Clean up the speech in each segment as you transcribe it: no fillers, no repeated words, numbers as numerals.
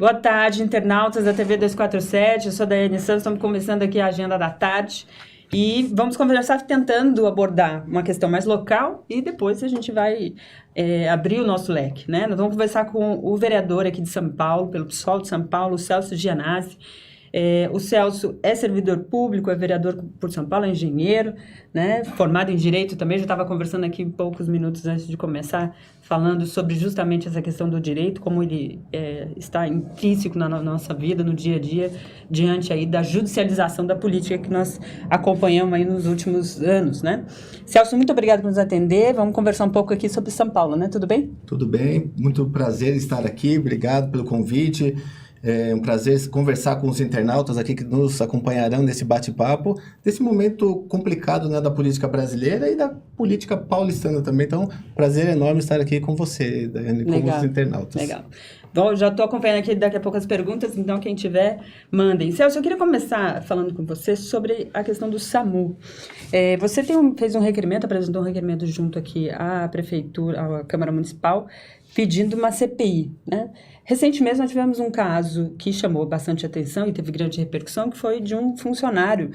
Boa tarde, internautas da TV 247. Eu sou a Daiane Santos, estamos começando aqui a agenda da tarde. E vamos conversar tentando abordar uma questão mais local e depois a gente vai abrir o nosso leque, né? Nós vamos conversar com o vereador aqui de São Paulo, pelo PSOL de São Paulo, o Celso Gianazzi. O Celso é servidor público, é vereador por São Paulo, é engenheiro, né? Formado em Direito também. Já estava conversando aqui poucos minutos antes de começar, falando sobre justamente essa questão do direito, como ele está intrínseco na nossa vida, no dia a dia, diante aí da judicialização da política que nós acompanhamos aí nos últimos anos, né? Celso, muito obrigado por nos atender. Vamos conversar um pouco aqui sobre São Paulo, né? Tudo bem? Tudo bem, muito prazer estar aqui, obrigado pelo convite. É um prazer conversar com os internautas aqui que nos acompanharão nesse bate-papo, desse momento complicado, né, da política brasileira e da política paulistana também. Então, prazer enorme estar aqui com você, Daiane, com os internautas. Legal. Bom, já estou acompanhando aqui daqui a pouco as perguntas, então quem tiver, mandem. Celso, eu queria começar falando com você sobre a questão do SAMU. Você fez um requerimento, apresentou um requerimento junto aqui à Prefeitura, à Câmara Municipal, pedindo uma CPI, né? Recentemente nós tivemos um caso que chamou bastante atenção e teve grande repercussão, que foi de um funcionário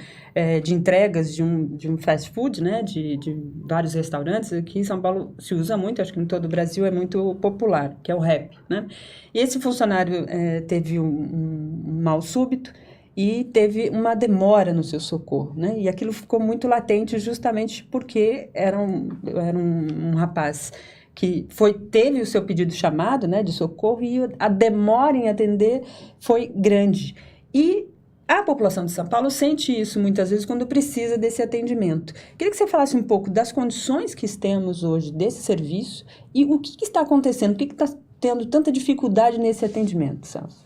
de entregas de um fast food, né, de vários restaurantes. Aqui em São Paulo se usa muito, acho que em todo o Brasil é muito popular, que é o rap, né? E esse funcionário teve um mal súbito e teve uma demora no seu socorro, né? E aquilo ficou muito latente justamente porque era um rapaz que teve o seu pedido chamado, né, de socorro, e a demora em atender foi grande. E a população de São Paulo sente isso muitas vezes quando precisa desse atendimento. Queria que você falasse um pouco das condições que temos hoje desse serviço e o que está acontecendo, o que está tendo tanta dificuldade nesse atendimento, Celso?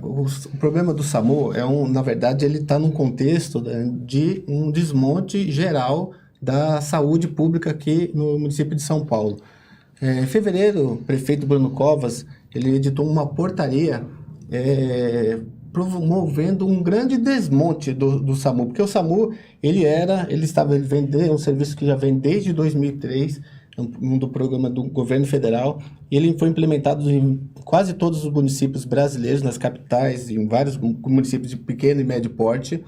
O problema do SAMU na verdade, ele está num contexto de um desmonte geral da saúde pública aqui no município de São Paulo. Em fevereiro, o prefeito Bruno Covas, ele editou uma portaria promovendo um grande desmonte do SAMU, porque o SAMU, ele vem um serviço que já vem desde 2003, do programa do governo federal, e ele foi implementado em quase todos os municípios brasileiros, nas capitais, em vários municípios de pequeno e médio porte.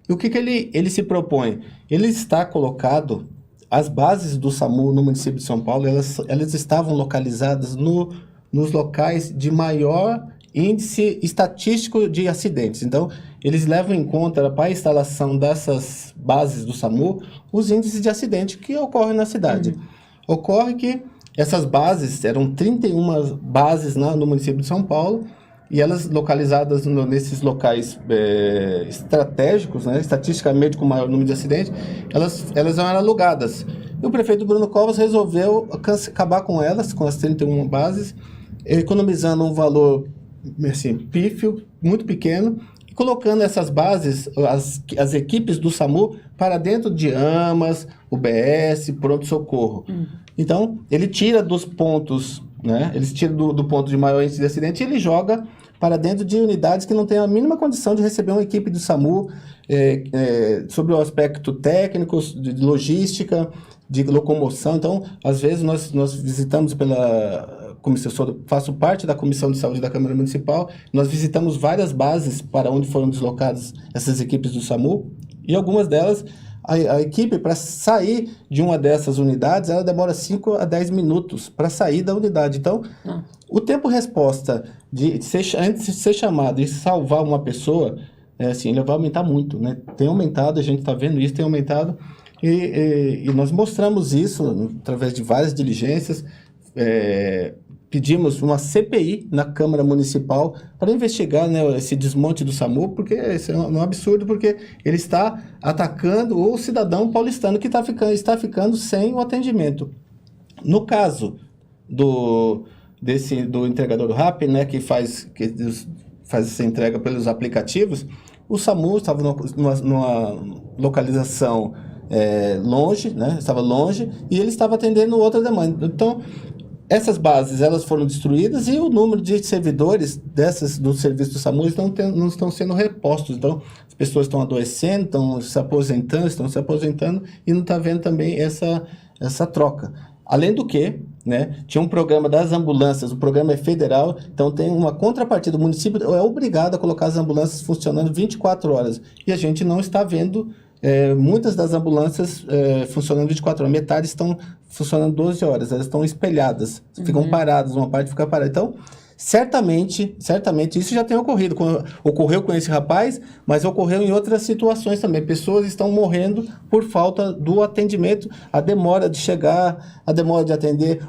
E o que ele se propõe? Ele está colocado. As bases do SAMU no município de São Paulo, elas estavam localizadas nos locais de maior índice estatístico de acidentes. Então, eles levam em conta, para a instalação dessas bases do SAMU, os índices de acidente que ocorrem na cidade. Ocorre que essas bases, eram 31 bases no município de São Paulo, e elas localizadas nesses locais estratégicos, né, estatisticamente com maior número de acidentes, elas eram alugadas. E o prefeito Bruno Covas resolveu acabar com elas, com as 31 bases, economizando um valor assim, pífio, muito pequeno, e colocando essas bases, as equipes do SAMU, para dentro de AMAs, UBS, pronto-socorro. Então, ele tira dos pontos, né? Eles tiram do ponto de maior índice de acidente e ele joga para dentro de unidades que não têm a mínima condição de receber uma equipe do SAMU sobre o aspecto técnico, de logística, de locomoção. Então, às vezes, nós visitamos pela comissão, faço parte da Comissão de Saúde da Câmara Municipal, nós visitamos várias bases para onde foram deslocadas essas equipes do SAMU, e algumas delas, a equipe, para sair de uma dessas unidades, ela demora 5 a 10 minutos para sair da unidade. Então, o tempo-resposta antes de ser chamado e salvar uma pessoa, ele vai aumentar muito, né? Tem aumentado, a gente está vendo isso, tem aumentado, e nós mostramos isso através de várias diligências, pedimos uma CPI na Câmara Municipal para investigar, né, esse desmonte do SAMU, porque isso é um absurdo, porque ele está atacando o cidadão paulistano que está ficando sem o atendimento. No caso do entregador RAP, né, que faz essa entrega pelos aplicativos, o SAMU estava numa localização longe, né, estava longe, e ele estava atendendo outra demanda. Então, essas bases, elas foram destruídas e o número de servidores do serviço do SAMU não estão sendo repostos. Então, as pessoas estão adoecendo, estão se aposentando e não está havendo também essa troca. Além do que, né? Tinha um programa das ambulâncias, o programa é federal, então tem uma contrapartida. O município é obrigado a colocar as ambulâncias funcionando 24 horas. E a gente não está vendo muitas das ambulâncias funcionando 24 horas. Metade estão funcionando 12 horas, elas estão espelhadas, ficam paradas, uma parte fica parada. Então, certamente, isso já tem ocorrido. Ocorreu com esse rapaz, mas ocorreu em outras situações também. Pessoas estão morrendo por falta do atendimento, a demora de chegar, a demora de atender.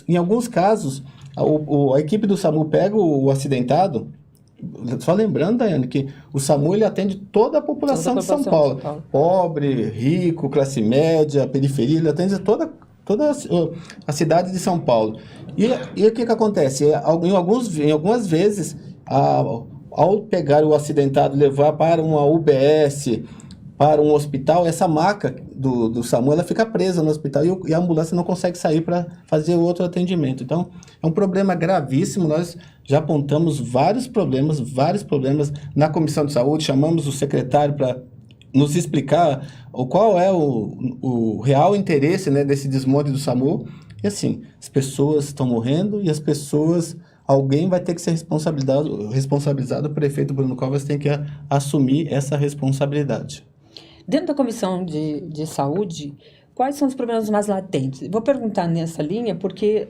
Em alguns casos, a equipe do SAMU pega o acidentado. Só lembrando, Daiane, que o SAMU ele atende toda a população de São Paulo. Pobre, rico, classe média, periferia, ele atende toda a cidade de São Paulo. E o que acontece? Em algumas vezes, ao pegar o acidentado e levar para uma UBS, para um hospital, essa maca do SAMU ela fica presa no hospital e a ambulância não consegue sair para fazer outro atendimento. Então, é um problema gravíssimo. Nós já apontamos vários problemas na Comissão de Saúde, chamamos o secretário para nos explicar qual é o real interesse, né, desse desmonte do SAMU. E assim, as pessoas estão morrendo e alguém vai ter que ser responsabilizado, o prefeito Bruno Covas tem que assumir essa responsabilidade. Dentro da Comissão de Saúde, quais são os problemas mais latentes? Vou perguntar nessa linha porque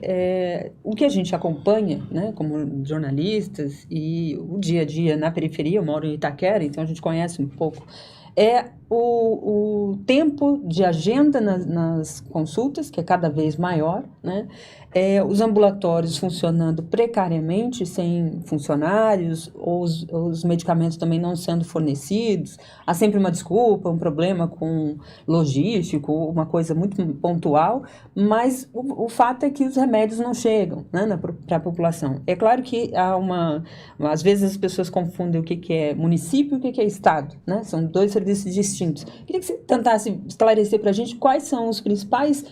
o que a gente acompanha, né, como jornalistas e o dia a dia na periferia, eu moro em Itaquera, então a gente conhece um pouco, é o tempo de agenda nas consultas, que é cada vez maior, né? Os ambulatórios funcionando precariamente, sem funcionários, ou os medicamentos também não sendo fornecidos. Há sempre uma desculpa, um problema com logístico, uma coisa muito pontual, mas o fato é que os remédios não chegam, né, para a população. É claro que às vezes as pessoas confundem o que é município e o que é estado, né? São dois serviços distintos. Queria que você tentasse esclarecer para a gente quais são os principais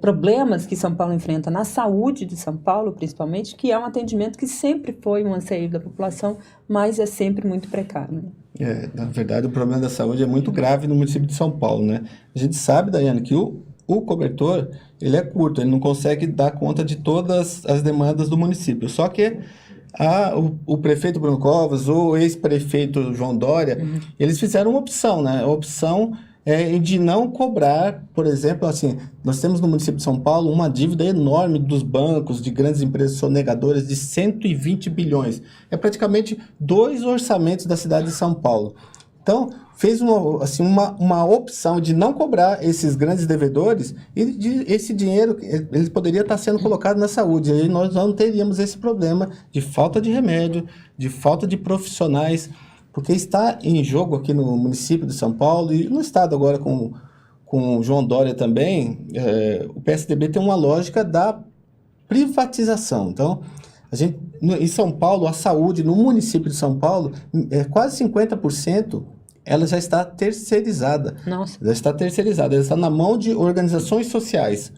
problemas que São Paulo enfrenta na saúde de São Paulo, principalmente, que é um atendimento que sempre foi um anseio da população, mas é sempre muito precário. Né? Na verdade, o problema da saúde é muito grave no município de São Paulo, né? A gente sabe, Daiane, que o cobertor, ele é curto, ele não consegue dar conta de todas as demandas do município. Só que o prefeito Bruno Covas, o ex-prefeito João Dória, eles fizeram uma opção, né? A opção de não cobrar, por exemplo, assim, nós temos no município de São Paulo uma dívida enorme dos bancos, de grandes empresas sonegadoras de 120 bilhões. É praticamente 2 orçamentos da cidade de São Paulo. Então, fez uma opção de não cobrar esses grandes devedores e esse dinheiro, ele poderia estar sendo colocado na saúde. Aí nós não teríamos esse problema de falta de remédio, de falta de profissionais, porque está em jogo aqui no município de São Paulo e no estado agora com o João Dória também, o PSDB tem uma lógica da privatização. Então, em São Paulo, a saúde no município de São Paulo, quase 50%, ela já está terceirizada. Nossa. Já está terceirizada, ela está na mão de organizações sociais.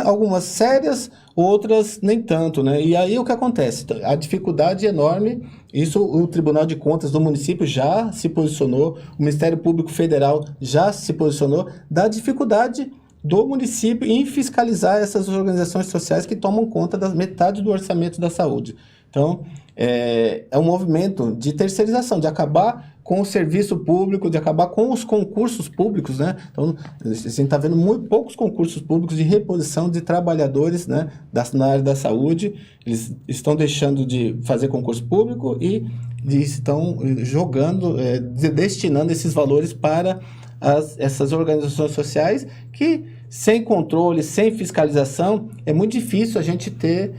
Algumas sérias, outras nem tanto, né? E aí o que acontece? A dificuldade é enorme, isso o Tribunal de Contas do município já se posicionou, o Ministério Público Federal já se posicionou, da dificuldade do município em fiscalizar essas organizações sociais que tomam conta da metade do orçamento da saúde. Então, é um movimento de terceirização, de acabar com o serviço público, de acabar com os concursos públicos, né? Então, a gente está vendo muito poucos concursos públicos de reposição de trabalhadores, né, na área da saúde. Eles estão deixando de fazer concurso público e estão jogando, destinando esses valores para essas organizações sociais que, sem controle, sem fiscalização, é muito difícil a gente ter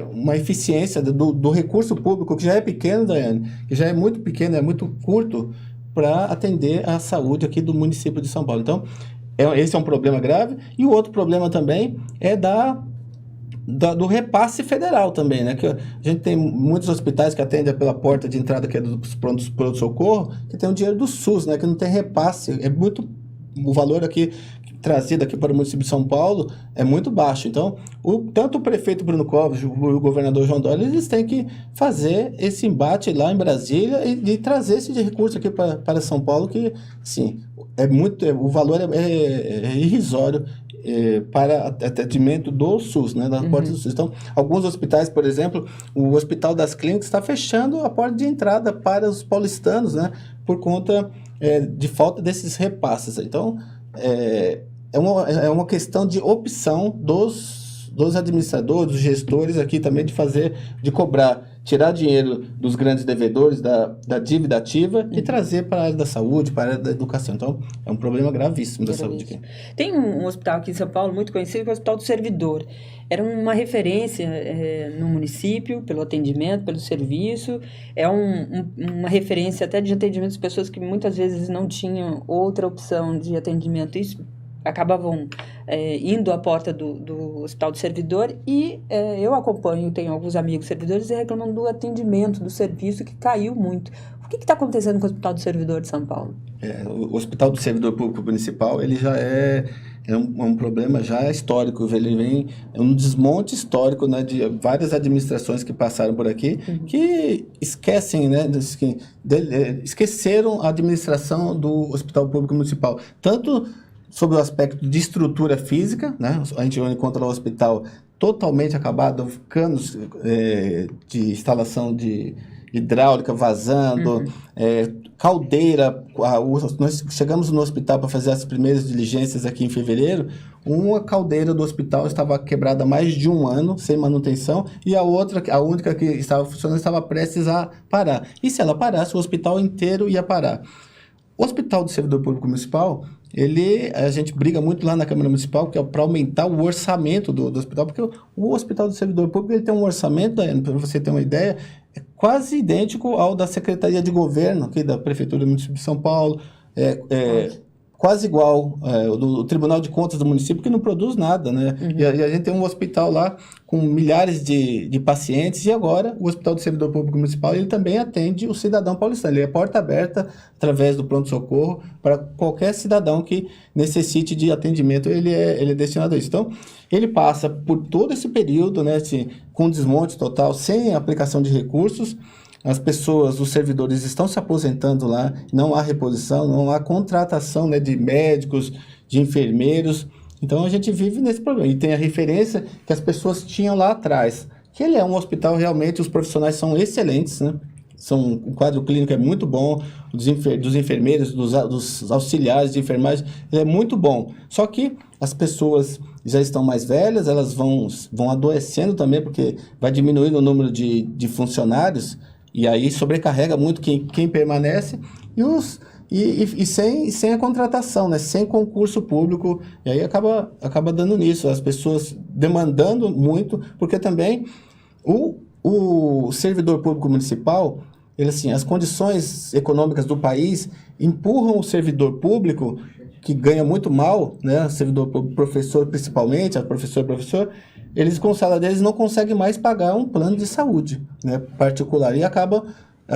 uma eficiência do recurso público, que já é pequeno, Daiane, que já é muito pequeno, é muito curto para atender a saúde aqui do município de São Paulo. Então, esse é um problema grave. E o outro problema também é do repasse federal também, né? Que a gente tem muitos hospitais que atendem pela porta de entrada, que é dos pronto-socorro, que tem o dinheiro do SUS, né? Que não tem repasse. O valor aqui trazido aqui para o município de São Paulo é muito baixo. Então, tanto o prefeito Bruno Covas, o governador João Dória, eles têm que fazer esse embate lá em Brasília e trazer esse recurso aqui para São Paulo, que, assim, o valor é irrisório. para atendimento do SUS, né, da porta do SUS. Então, alguns hospitais, por exemplo, o Hospital das Clínicas está fechando a porta de entrada para os paulistanos, né, por conta de falta desses repasses. Então, é uma questão de opção dos administradores, dos gestores aqui também de cobrar, tirar dinheiro dos grandes devedores da dívida ativa e trazer para a área da saúde, para a área da educação. Então, é um problema gravíssimo da saúde aqui. Tem um hospital aqui em São Paulo muito conhecido, que é o Hospital do Servidor. Era uma referência no município, pelo atendimento, pelo serviço. É uma referência até de atendimento de pessoas que muitas vezes não tinham outra opção de atendimento. Isso acabavam indo à porta do Hospital do Servidor e eu acompanho, tenho alguns amigos servidores e reclamam do atendimento, do serviço que caiu muito. O que está acontecendo com o Hospital do Servidor de São Paulo? O Hospital do Servidor Público Municipal, ele já é um problema já histórico, ele vem um desmonte histórico, né, de várias administrações que passaram por aqui, que esquecem, né, esqueceram a administração do Hospital Público Municipal, tanto sobre o aspecto de estrutura física, né? A gente encontra o hospital totalmente acabado, canos de instalação de hidráulica vazando, caldeira. Nós chegamos no hospital para fazer as primeiras diligências aqui em fevereiro, uma caldeira do hospital estava quebrada há mais de um ano, sem manutenção, e a única que estava funcionando, estava prestes a parar. E se ela parasse, o hospital inteiro ia parar. O Hospital do Servidor Público Municipal, a gente briga muito lá na Câmara Municipal, que é para aumentar o orçamento do hospital, porque o Hospital do Servidor Público ele tem um orçamento, para você ter uma ideia, quase idêntico ao da Secretaria de Governo, aqui da Prefeitura do Município de São Paulo, quase igual do Tribunal de Contas do município, que não produz nada, né? E a gente tem um hospital lá com milhares de pacientes, e agora o Hospital do Servidor Público Municipal, ele também atende o cidadão paulistano. Ele é porta aberta através do pronto-socorro para qualquer cidadão que necessite de atendimento, ele é destinado a isso. Então, ele passa por todo esse período, né, assim, com desmonte total, sem aplicação de recursos. As pessoas, os servidores estão se aposentando lá, não há reposição, não há contratação, né, de médicos, de enfermeiros. Então, a gente vive nesse problema. E tem a referência que as pessoas tinham lá atrás, que ele é um hospital realmente, os profissionais são excelentes, né? O quadro clínico é muito bom, dos enfermeiros, dos auxiliares de enfermagem, ele é muito bom. Só que as pessoas já estão mais velhas, elas vão adoecendo também, porque vai diminuindo o número de funcionários, e aí sobrecarrega muito quem permanece, e sem a contratação, né? Sem concurso público, e aí acaba dando nisso, as pessoas demandando muito, porque também o servidor público municipal, as condições econômicas do país empurram o servidor público, que ganha muito mal, né? O servidor público, professor principalmente, professor, eles com o salário deles não conseguem mais pagar um plano de saúde, né, particular, e acaba,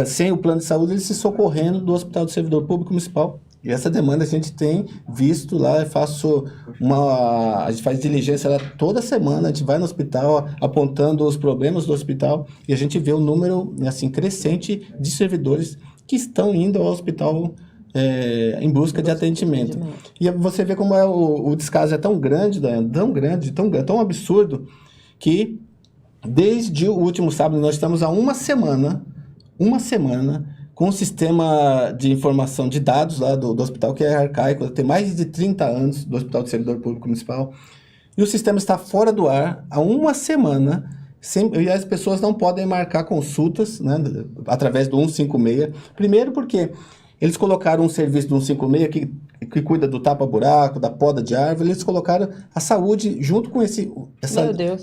sem o plano de saúde, eles se socorrendo do Hospital do Servidor Público Municipal. E essa demanda a gente tem visto lá, a gente faz diligência lá toda semana, a gente vai no hospital apontando os problemas do hospital e a gente vê o número, assim, crescente de servidores que estão indo ao hospital em busca de atendimento. E você vê como o descaso é tão grande, tão absurdo, que desde o último sábado nós estamos há uma semana com o sistema de informação de dados lá do hospital, que é arcaico, tem mais de 30 anos, do Hospital do Servidor Público Municipal, e o sistema está fora do ar há uma semana, e as pessoas não podem marcar consultas, né, através do 156. Primeiro porque eles colocaram um serviço do 156 que cuida do tapa-buraco, da poda de árvore, eles colocaram a saúde junto com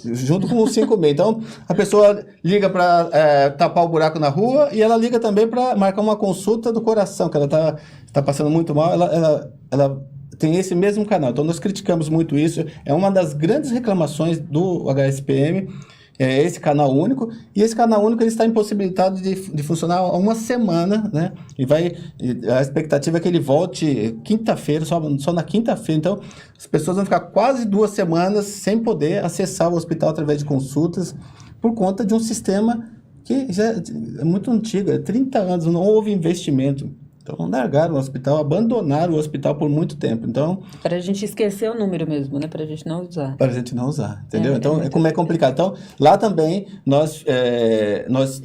junto com o 156. Então, a pessoa liga para tapar o buraco na rua e ela liga também para marcar uma consulta do coração, que ela tá passando muito mal, ela tem esse mesmo canal. Então, nós criticamos muito isso. É uma das grandes reclamações do HSPM, esse canal único, e esse canal único ele está impossibilitado de funcionar há uma semana, né? A expectativa é que ele volte quinta-feira, só na quinta-feira. Então, as pessoas vão ficar quase 2 semanas sem poder acessar o hospital através de consultas, por conta de um sistema que já é muito antigo, 30 anos, não houve investimento. Então, largaram o hospital, abandonaram o hospital por muito tempo. Então, para a gente esquecer o número mesmo, né? Para a gente não usar. Para a gente não usar, entendeu? Então, como é complicado. Então, lá também,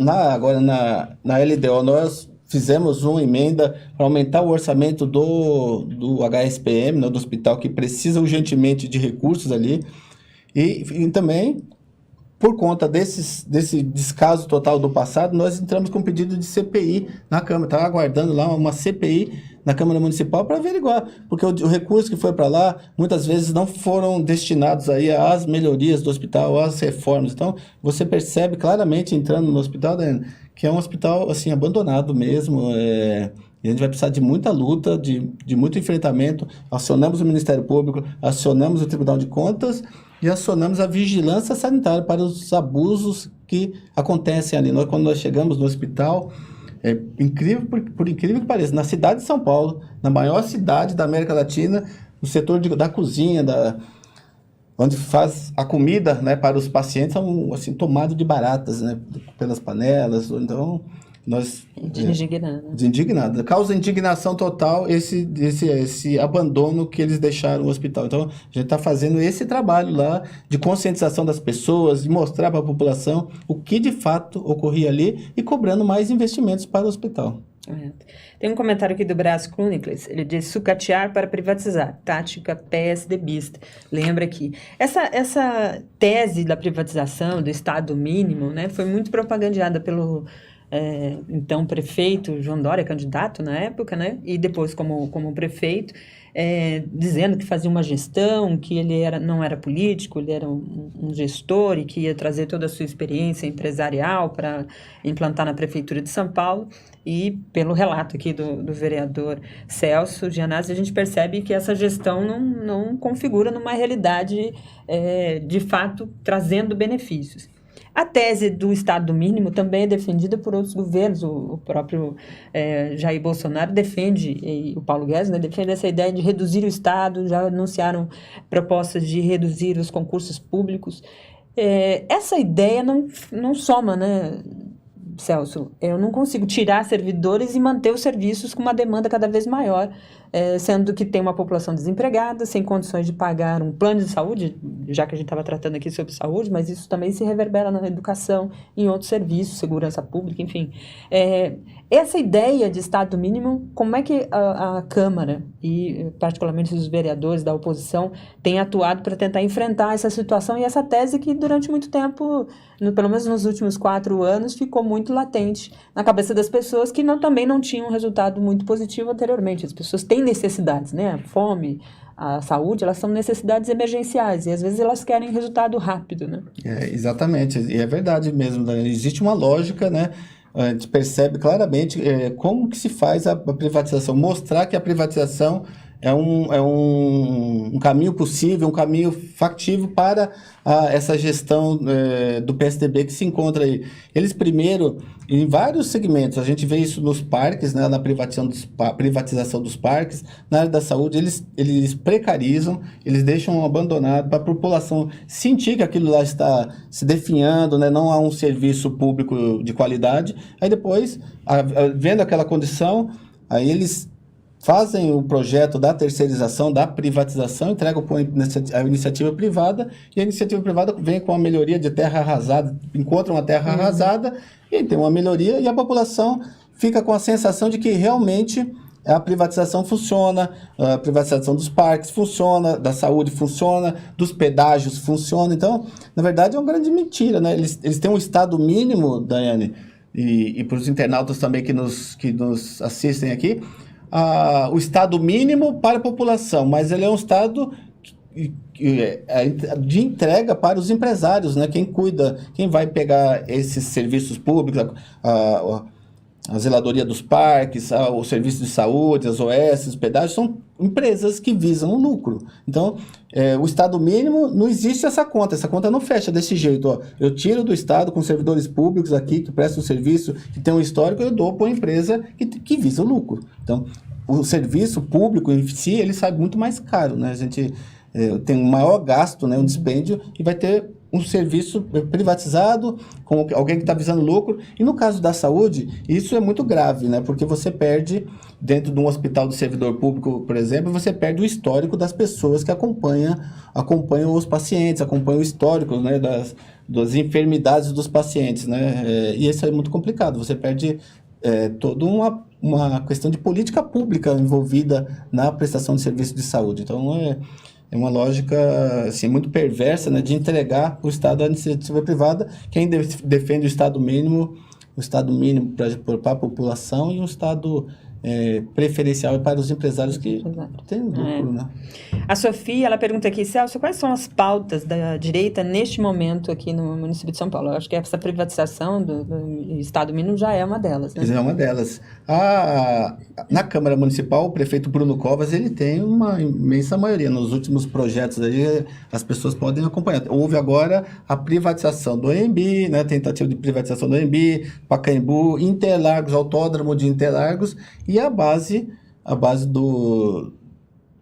agora na LDO, nós fizemos uma emenda para aumentar o orçamento do HSPM, né, do hospital, que precisa urgentemente de recursos ali. E também, por conta desse descaso total do passado, nós entramos com um pedido de CPI na Câmara. Estava aguardando lá uma CPI na Câmara Municipal para averiguar, porque o recurso que foi para lá, muitas vezes não foram destinados aí às melhorias do hospital, às reformas. Então, você percebe claramente, entrando no hospital, Daiane, que é um hospital, assim, abandonado mesmo, e a gente vai precisar de muita luta, de muito enfrentamento. Acionamos o Ministério Público, acionamos o Tribunal de Contas e acionamos a vigilância sanitária para os abusos que acontecem ali. Quando nós chegamos no hospital, incrível, por incrível que pareça, na cidade de São Paulo, na maior cidade da América Latina, no setor da cozinha, onde faz a comida, né, para os pacientes, são assim, tomado de baratas, né, pelas panelas. Então, nós... Indignado. Causa indignação total esse abandono que eles deixaram no hospital. Então, a gente está fazendo esse trabalho lá de conscientização das pessoas, de mostrar para a população o que de fato ocorria ali e cobrando mais investimentos para o hospital. Tem um comentário aqui do Brás Cúnicles, ele diz: sucatear para privatizar, tática PSDBista. Lembra aqui. Essa tese da privatização, do Estado mínimo, né, foi muito propagandeada pelo então prefeito João Dória, candidato na época, né, e depois como prefeito, dizendo que fazia uma gestão, que ele não era político, ele era um gestor e que ia trazer toda a sua experiência empresarial para implantar na Prefeitura de São Paulo. E pelo relato aqui do vereador Celso Gianazzi, a gente percebe que essa gestão não configura numa realidade de fato trazendo benefícios. A tese do Estado mínimo também é defendida por outros governos. O próprio Jair Bolsonaro defende, e o Paulo Guedes, né, defende essa ideia de reduzir o Estado, já anunciaram propostas de reduzir os concursos públicos. Essa ideia não soma, né, Celso? Eu não consigo tirar servidores e manter os serviços com uma demanda cada vez maior, sendo que tem uma população desempregada, sem condições de pagar um plano de saúde, já que a gente estava tratando aqui sobre saúde, mas isso também se reverbera na educação, em outros serviços, segurança pública, enfim. Essa ideia de Estado mínimo, como é que a Câmara e particularmente os vereadores da oposição têm atuado para tentar enfrentar essa situação e essa tese que durante muito tempo, pelo menos nos últimos 4 anos, ficou muito latente na cabeça das pessoas que também não tinham um resultado muito positivo anteriormente. As pessoas têm necessidades, né? A fome, a saúde, elas são necessidades emergenciais e às vezes elas querem resultado rápido, né? Exatamente, e é verdade mesmo, Daniela. Existe uma lógica, né? A gente percebe claramente como que se faz a privatização, mostrar que a privatização é um caminho possível, um caminho factível para essa gestão do PSDB que se encontra aí. Eles primeiro, em vários segmentos, a gente vê isso nos parques, né, na privatização dos parques, na área da saúde, eles precarizam, eles deixam abandonado para a população sentir que aquilo lá está se definhando, né, não há um serviço público de qualidade. Aí depois, vendo aquela condição, aí eles fazem o projeto da terceirização, da privatização, entregam para a iniciativa privada, e a iniciativa privada vem com a melhoria de terra arrasada, encontra uma terra arrasada, e tem uma melhoria, e a população fica com a sensação de que realmente a privatização funciona, a privatização dos parques funciona, da saúde funciona, dos pedágios funciona. Então, na verdade, é uma grande mentira, né? Eles têm um Estado mínimo, Daiane, e para os internautas também que nos assistem aqui, o Estado mínimo para a população, mas ele é um Estado de entrega para os empresários, né? Quem cuida, quem vai pegar esses serviços públicos, a zeladoria dos parques, o serviço de saúde, as OS, os pedágios, são empresas que visam o lucro. Então, o Estado mínimo, não existe essa conta não fecha desse jeito. Ó. Eu tiro do Estado com servidores públicos aqui, que prestam serviço, que tem um histórico, eu dou para uma empresa que visa o lucro. Então, o serviço público em si, ele sai muito mais caro, né? A gente tem um maior gasto, né, um dispêndio, e vai ter um serviço privatizado, com alguém que está visando lucro. E no caso da saúde, isso é muito grave, né? Porque você perde, dentro de um hospital do servidor público, por exemplo, você perde o histórico das pessoas que acompanham os pacientes, acompanham o histórico, né, das enfermidades dos pacientes, né? E isso é muito complicado. Você perde toda uma questão de política pública envolvida na prestação de serviço de saúde. Então, é uma lógica assim, muito perversa, né, de entregar o Estado à iniciativa privada. Quem defende o Estado mínimo para a população e um Estado preferencial para os empresários que têm lucro, né? A Sofia, ela pergunta aqui, Celso, quais são as pautas da direita neste momento aqui no município de São Paulo? Eu acho que essa privatização do Estado mínimo já é uma delas, né? É uma delas. Na Câmara Municipal, o prefeito Bruno Covas, ele tem uma imensa maioria. Nos últimos projetos aí, as pessoas podem acompanhar. Houve agora a privatização do AMB, né, tentativa de privatização do AMB, Pacaembu, Interlagos, Autódromo de Interlagos, e a base do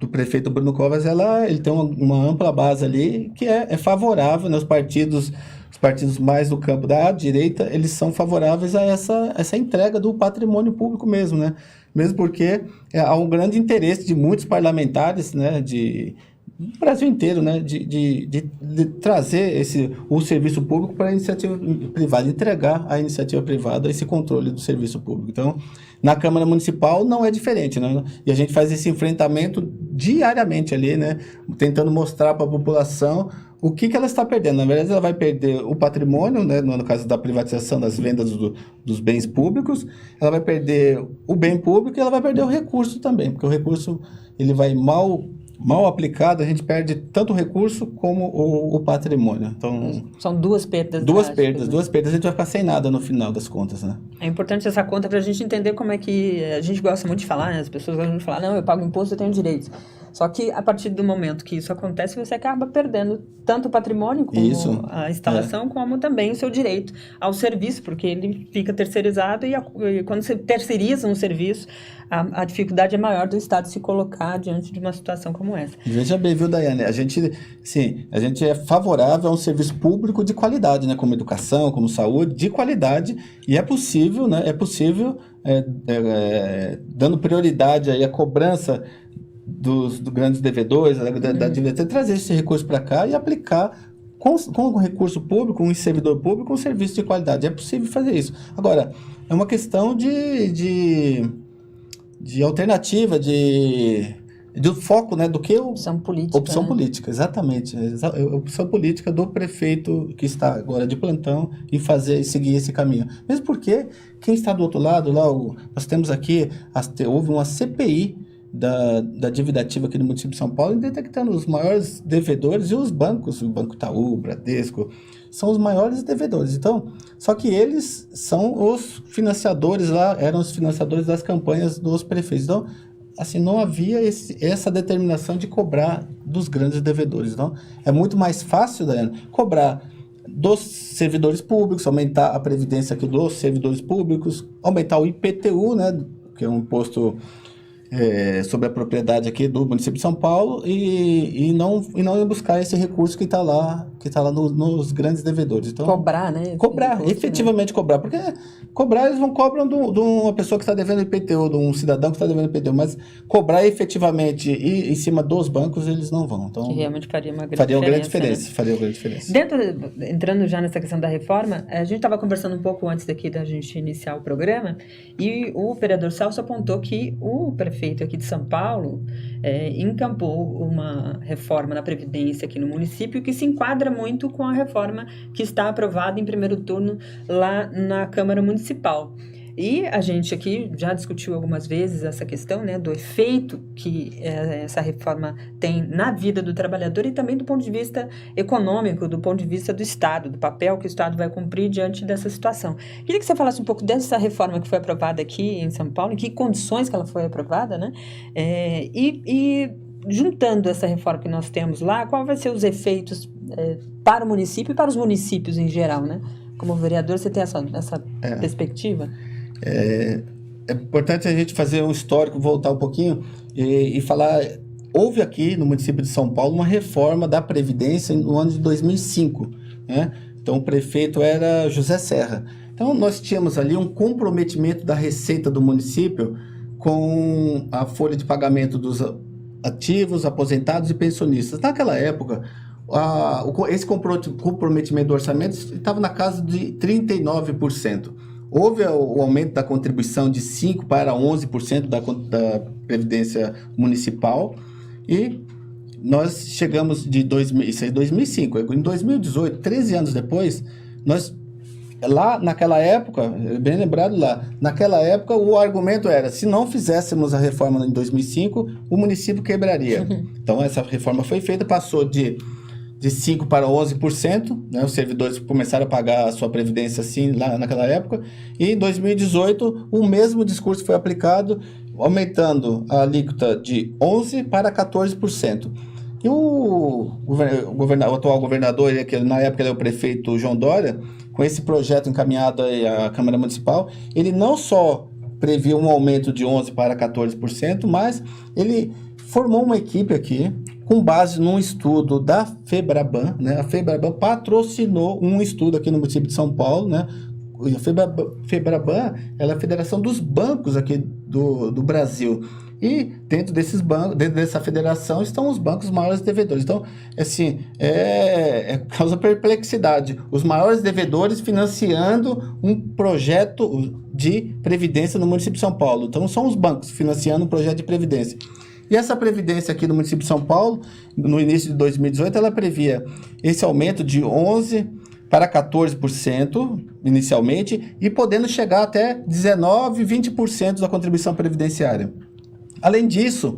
prefeito Bruno Covas, ele tem uma ampla base ali que é favorável, né? Os partidos mais do campo da direita, eles são favoráveis a essa entrega do patrimônio público mesmo, né? Mesmo porque há um grande interesse de muitos parlamentares, né, do Brasil inteiro, né, de trazer o serviço público para a iniciativa privada, entregar à iniciativa privada esse controle do serviço público. Então, na Câmara Municipal não é diferente, né? E a gente faz esse enfrentamento diariamente ali, né, tentando mostrar para a população o que ela está perdendo. Na verdade, ela vai perder o patrimônio, né, no caso da privatização das vendas dos bens públicos, ela vai perder o bem público e ela vai perder o recurso também, porque o recurso ele vai mal aplicado, a gente perde tanto o recurso como o patrimônio. Então, são duas perdas. Duas perdas, a gente vai ficar sem nada no final das contas, né? É importante essa conta para a gente entender como é que a gente gosta muito de falar, né? As pessoas gostam de falar, não, eu pago imposto, eu tenho direitos. Só que a partir do momento que isso acontece, você acaba perdendo tanto o patrimônio como a instalação, como também o seu direito ao serviço, porque ele fica terceirizado e quando você terceiriza um serviço, a dificuldade é maior do Estado se colocar diante de uma situação como essa. Veja bem, viu, Daiane? A gente é favorável a um serviço público de qualidade, né? Como educação, como saúde, de qualidade, e é possível, né? Dando prioridade aí à cobrança dos grandes devedores, da dívida, trazer esse recurso para cá e aplicar com o recurso público, um servidor público, um serviço de qualidade. É possível fazer isso. Agora, é uma questão de alternativa, do foco, né, do que opção política. Opção, né? Política, exatamente. Opção política do prefeito que está agora de plantão e seguir esse caminho. Mesmo porque quem está do outro lado, nós temos aqui, houve uma CPI da dívida ativa aqui no município de São Paulo, detectando os maiores devedores e os bancos, o Banco Itaú, o Bradesco, são os maiores devedores. Então, só que eles são os financiadores eram os financiadores das campanhas dos prefeitos. Então, assim, não havia essa determinação de cobrar dos grandes devedores. Então, é muito mais fácil, Daiane, cobrar dos servidores públicos, aumentar a previdência aqui dos servidores públicos, aumentar o IPTU, né, que é um imposto sobre a propriedade aqui do município de São Paulo e não ir buscar esse recurso que está lá nos grandes devedores. Então, cobrar, né? Efetivamente cobrar, porque eles não cobram de uma pessoa que está devendo IPTU, de um cidadão que está devendo IPTU, mas cobrar efetivamente em cima dos bancos eles não vão. Então, que realmente faria uma grande diferença. Faria uma grande diferença. Entrando já nessa questão da reforma, a gente estava conversando um pouco antes daqui da gente iniciar o programa e o vereador Celso apontou que o prefeito aqui de São Paulo encampou uma reforma na Previdência aqui no município que se enquadra muito com a reforma que está aprovada em primeiro turno lá na Câmara Municipal. E a gente aqui já discutiu algumas vezes essa questão, né, do efeito que essa reforma tem na vida do trabalhador e também do ponto de vista econômico, do ponto de vista do Estado, do papel que o Estado vai cumprir diante dessa situação. Queria que você falasse um pouco dessa reforma que foi aprovada aqui em São Paulo, em que condições que ela foi aprovada, né, e juntando essa reforma que nós temos lá, qual vai ser os efeitos para o município e para os municípios em geral, né? Como vereador, você tem essa perspectiva? É importante a gente fazer um histórico, voltar um pouquinho e falar. Houve aqui no município de São Paulo uma reforma da Previdência no ano de 2005. né? Então, o prefeito era José Serra. Então, nós tínhamos ali um comprometimento da receita do município com a folha de pagamento dos ativos, aposentados e pensionistas. Naquela época, esse comprometimento do orçamento estava na casa de 39%. Houve o aumento da contribuição de 5% para 11% da Previdência Municipal e nós chegamos isso é 2005. Em 2018, 13 anos depois, lá naquela época, bem lembrado lá, naquela época o argumento era, se não fizéssemos a reforma em 2005, o município quebraria. Então essa reforma foi feita, passou de 5% para 11%, né? Os servidores começaram a pagar a sua previdência assim lá naquela época, e em 2018 o mesmo discurso foi aplicado, aumentando a alíquota de 11% para 14%. E o atual governador, na época ele é o prefeito João Dória, com esse projeto encaminhado à Câmara Municipal, ele não só previu um aumento de 11% para 14%, mas ele formou uma equipe aqui, com base num estudo da FEBRABAN, né? A FEBRABAN patrocinou um estudo aqui no município de São Paulo, né? A FEBRABAN ela é a federação dos bancos aqui do Brasil. E dentro desses bancos, dentro dessa federação, estão os bancos maiores devedores. Então, assim, causa perplexidade. Os maiores devedores financiando um projeto de previdência no município de São Paulo. Então, são os bancos financiando um projeto de previdência. E essa previdência aqui no município de São Paulo, no início de 2018, ela previa esse aumento de 11% para 14% inicialmente e podendo chegar até 19%, 20% da contribuição previdenciária. Além disso,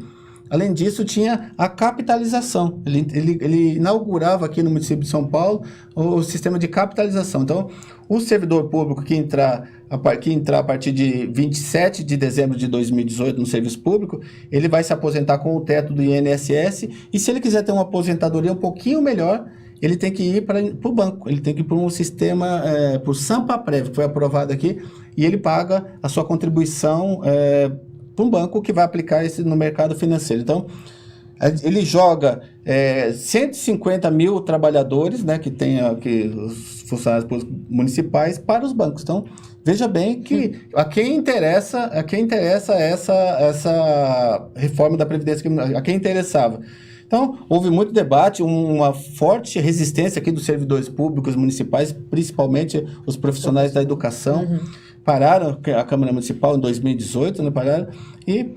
tinha a capitalização. Ele inaugurava aqui no município de São Paulo o sistema de capitalização. Então, o servidor público que entrar a partir de 27 de dezembro de 2018 no serviço público, ele vai se aposentar com o teto do INSS e se ele quiser ter uma aposentadoria um pouquinho melhor, ele tem que ir para o banco, ele tem que ir para um sistema, para o Sampaprev, que foi aprovado aqui, e ele paga a sua contribuição para um banco que vai aplicar isso no mercado financeiro. Então, ele joga 150 mil trabalhadores, né, que tem os funcionários municipais, para os bancos. Então, veja bem que a quem interessa essa reforma da Previdência, a quem interessava. Então, houve muito debate, uma forte resistência aqui dos servidores públicos municipais, principalmente os profissionais da educação. Pararam a Câmara Municipal em 2018, né, pararam, e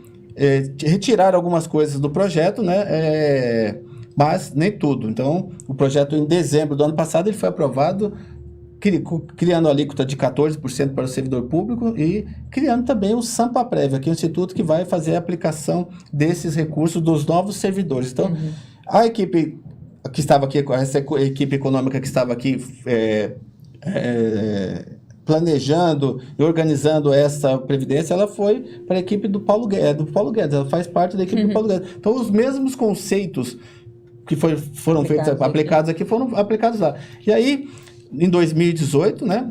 retiraram algumas coisas do projeto, né, mas nem tudo. Então, o projeto em dezembro do ano passado ele foi aprovado, criando a alíquota de 14% para o servidor público e criando também o Sampaprev, que é o instituto que vai fazer a aplicação desses recursos dos novos servidores. Então, a equipe que estava aqui, essa equipe econômica que estava aqui planejando e organizando essa previdência, ela foi para a equipe do Paulo Guedes, ela faz parte da equipe do Paulo Guedes. Então, os mesmos conceitos que foram aplicados aqui foram aplicados lá. E aí, em 2018, né?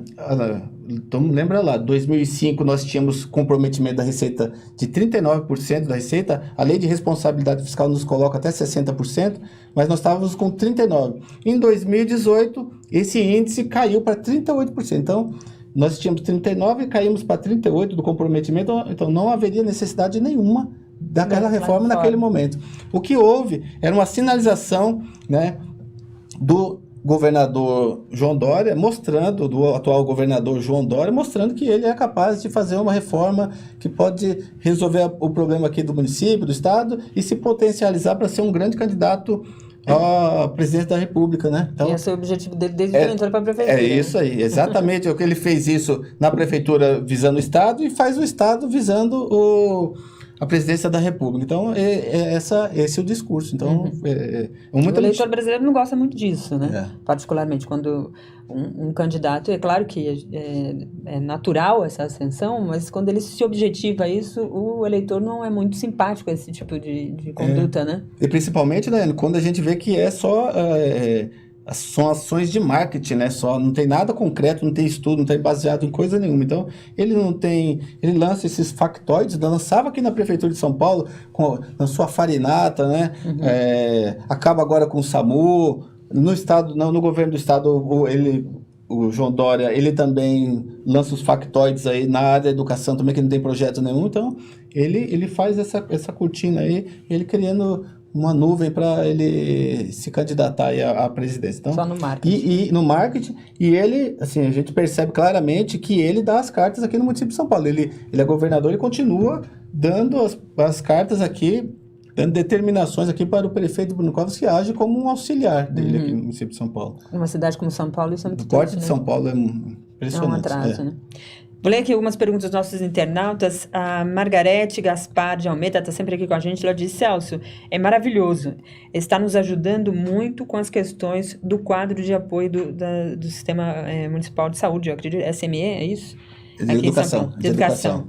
Então, lembra lá, 2005 nós tínhamos comprometimento da receita de 39% da receita, a lei de responsabilidade fiscal nos coloca até 60%, mas nós estávamos com 39%. Em 2018, esse índice caiu para 38%. Então, nós tínhamos 39% e caímos para 38% do comprometimento, então não haveria necessidade nenhuma daquela reforma naquele momento. O que houve era uma sinalização, né, do governador João Dória, do atual governador João Dória, mostrando que ele é capaz de fazer uma reforma que pode resolver o problema aqui do município, do estado, e se potencializar para ser um grande candidato a presidente da República, né? Então, esse é o objetivo dele desde que ele entrou para a prefeitura. É isso aí, exatamente. O que ele fez isso na prefeitura visando o estado e faz o estado visando a presidência da República. Então, esse é o discurso. Então, o eleitor brasileiro não gosta muito disso, né? Particularmente quando um candidato, é claro que é natural essa ascensão, mas quando ele se objetiva a isso, o eleitor não é muito simpático a esse tipo de conduta, né? E principalmente, né, quando a gente vê que são ações de marketing, né? Não tem nada concreto, não tem estudo, não tem baseado em coisa nenhuma. Então, ele lança esses factoides, lançava aqui na Prefeitura de São Paulo, na sua farinata, né? Acaba agora com o SAMU, No estado, no governo do estado, o João Dória, ele também lança os factoides aí na área da educação também, que não tem projeto nenhum, então ele faz essa cortina aí, ele criando uma nuvem para ele se candidatar aí à presidência. Então, só no marketing. E no marketing, e ele, assim, a gente percebe claramente que ele dá as cartas aqui no município de São Paulo. Ele é governador e continua dando as cartas aqui, dando determinações aqui para o prefeito Bruno Covas, que age como um auxiliar dele aqui no município de São Paulo. Uma cidade como São Paulo, isso é muito O porte triste, de São Paulo é impressionante. É um atraso, né? Vou ler aqui algumas perguntas dos nossos internautas. A Margarete Gaspar de Almeida está sempre aqui com a gente. Ela diz: Celso, é maravilhoso. Está nos ajudando muito com as questões do quadro de apoio do Sistema Municipal de Saúde. Eu acredito, SME, é isso? De educação. De educação.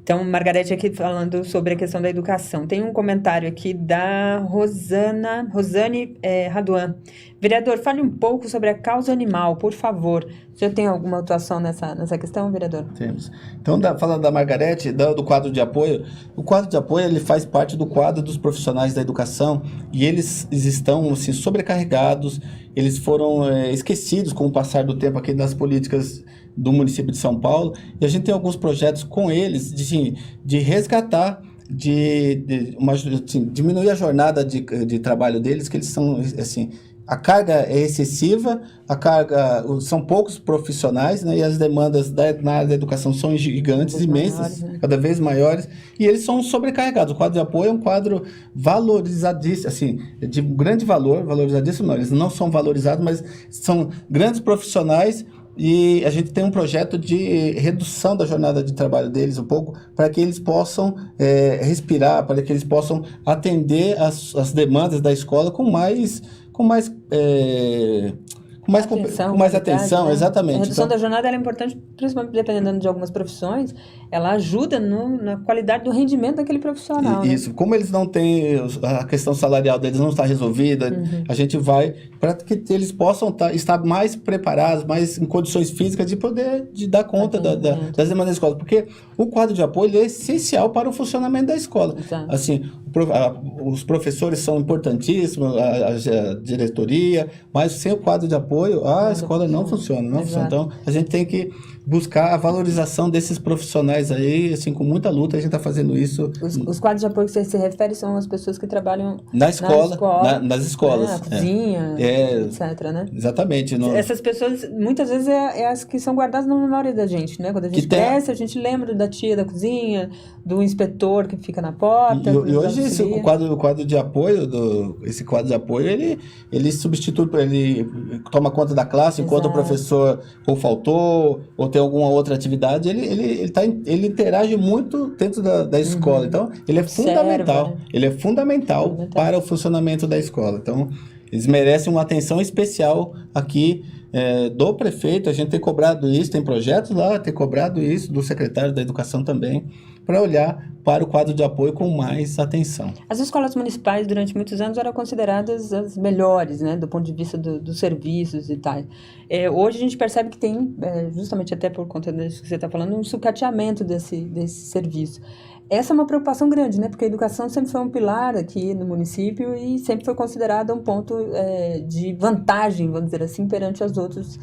Então, Margarete aqui falando sobre a questão da educação. Tem um comentário aqui da Rosane Raduan. Vereador, fale um pouco sobre a causa animal, por favor. O senhor tem alguma atuação nessa questão, vereador? Temos. Então, falando da Margarete, do quadro de apoio, o quadro de apoio ele faz parte do quadro dos profissionais da educação e eles estão assim, sobrecarregados, eles foram esquecidos com o passar do tempo aqui nas políticas do município de São Paulo, e a gente tem alguns projetos com eles de resgatar, diminuir a jornada de trabalho deles, que eles são, assim, a carga é excessiva, são poucos profissionais, né, e as demandas na área da educação são gigantes, imensas, maiores, né? Cada vez maiores, e eles são sobrecarregados. O quadro de apoio é um quadro valorizadíssimo, assim, de grande valor, valorizadíssimo não, eles não são valorizados, mas são grandes profissionais. E a gente tem um projeto de redução da jornada de trabalho deles um pouco, para que eles possam respirar, para que eles possam atender as demandas da escola com mais atenção, né? Exatamente. A redução da jornada é importante, principalmente dependendo de algumas profissões, ela ajuda na qualidade do rendimento daquele profissional. Isso, né? Como eles não têm, a questão salarial deles não está resolvida, a gente vai para que eles possam estar mais preparados, mais em condições físicas de dar conta das demandas da escola, porque o quadro de apoio é essencial para o funcionamento da escola. Exato. Assim, os professores são importantíssimos, a diretoria, mas sem o quadro de apoio, a escola não funciona. Então, a gente tem que buscar a valorização desses profissionais aí, assim, com muita luta, a gente está fazendo isso. Os quadros de apoio que você se refere são as pessoas que trabalham nas escolas. Na cozinha, etc, né? Exatamente. Essas pessoas, muitas vezes, é as que são guardadas na memória da gente, né? Quando a gente cresce, a gente lembra da tia da cozinha, do inspetor que fica na porta. E hoje o quadro de apoio, esse quadro de apoio, ele substitui, ele toma conta da classe. Exato. Enquanto o professor ou faltou, ou tem alguma outra atividade, ele interage muito dentro da escola. Então, ele é fundamental. Né? Ele é fundamental para o funcionamento da escola. Então, eles merecem uma atenção especial aqui do prefeito. A gente tem cobrado isso, tem projetos lá, tem cobrado isso do secretário da Educação também, para olhar para o quadro de apoio com mais atenção. As escolas municipais, durante muitos anos, eram consideradas as melhores, né, do ponto de vista dos serviços e tal. Hoje a gente percebe que tem, justamente até por conta disso que você está falando, um sucateamento desse serviço. Essa é uma preocupação grande, né, porque a educação sempre foi um pilar aqui no município e sempre foi considerada um ponto de vantagem, vamos dizer assim, perante os outros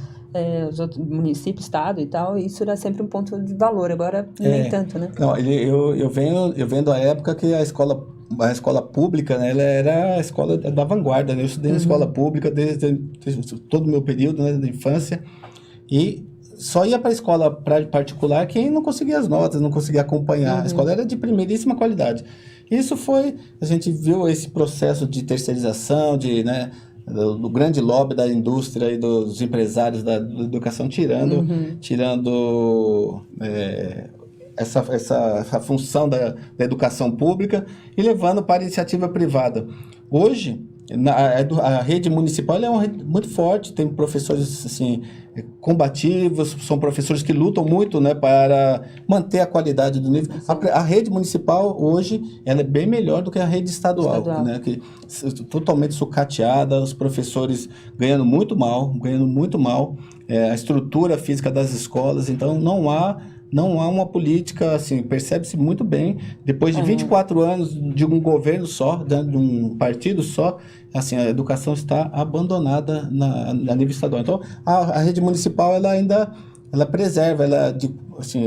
municípios, estado e tal, e isso era sempre um ponto de valor, agora nem tanto, né? Não, eu venho da época que a escola pública, né, ela era a escola da vanguarda, né? Eu estudei na escola pública desde todo o meu período, né, da infância, e só ia para a escola particular quem não conseguia as notas, não conseguia acompanhar. A escola era de primeiríssima qualidade. Isso a gente viu esse processo de terceirização, do grande lobby da indústria e dos empresários da educação tirando essa função da educação pública e levando para a iniciativa privada. Hoje, a rede municipal é uma rede muito forte, tem professores assim, combativos, são professores que lutam muito, né, para manter a qualidade do nível. A rede municipal hoje ela é bem melhor do que a rede estadual. Né, que totalmente sucateada, os professores ganhando muito mal, a estrutura física das escolas, então não há não há uma política, assim, percebe-se muito bem, depois de 24 anos de um governo só, de um partido só, assim, a educação está abandonada a nível estadual. Então, a rede municipal, ela preserva, assim,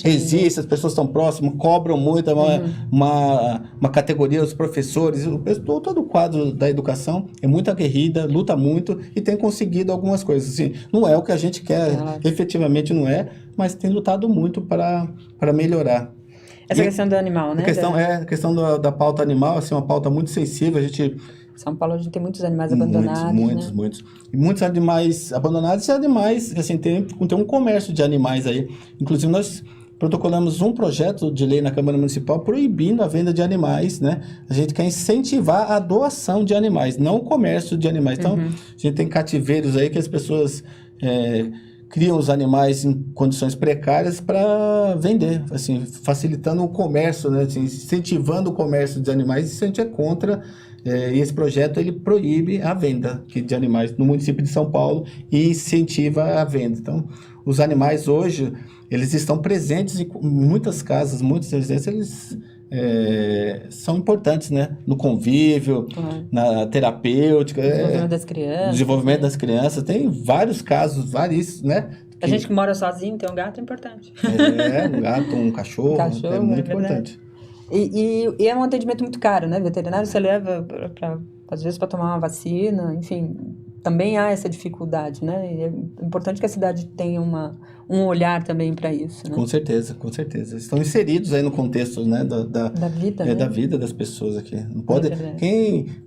resiste, as pessoas estão próximas, cobram muito, uma categoria dos professores, todo o quadro da educação é muito aguerrida, luta muito e tem conseguido algumas coisas. Assim, não é o que a gente quer, efetivamente não é, mas tem lutado muito para melhorar. Essa questão do animal, né? A questão da pauta animal, assim, uma pauta muito sensível, São Paulo, a gente tem muitos animais abandonados, muitos. E muitos animais abandonados e animais, assim, tem um comércio de animais aí. Inclusive, nós protocolamos um projeto de lei na Câmara Municipal proibindo a venda de animais, né? A gente quer incentivar a doação de animais, não o comércio de animais. Então, a gente tem cativeiros aí que as pessoas criam os animais em condições precárias para vender, assim, facilitando o comércio, né? Assim, incentivando o comércio de animais. Isso a gente é contra. E esse projeto ele proíbe a venda de animais no município de São Paulo e incentiva a venda. Então, os animais hoje, eles estão presentes em muitas casas, muitas residências, eles são importantes, né? No convívio, na terapêutica. Desenvolvimento das crianças. Tem vários casos, né? A gente que mora sozinho, tem um gato, é importante. Um gato, um cachorro é muito importante. E é um atendimento muito caro, né? Veterinário você leva, às vezes, para tomar uma vacina, enfim, também há essa dificuldade, né? E é importante que a cidade tenha um olhar também para isso, né? Com certeza. Estão inseridos aí no contexto, né? Da vida, né? Da vida das pessoas aqui. Não pode,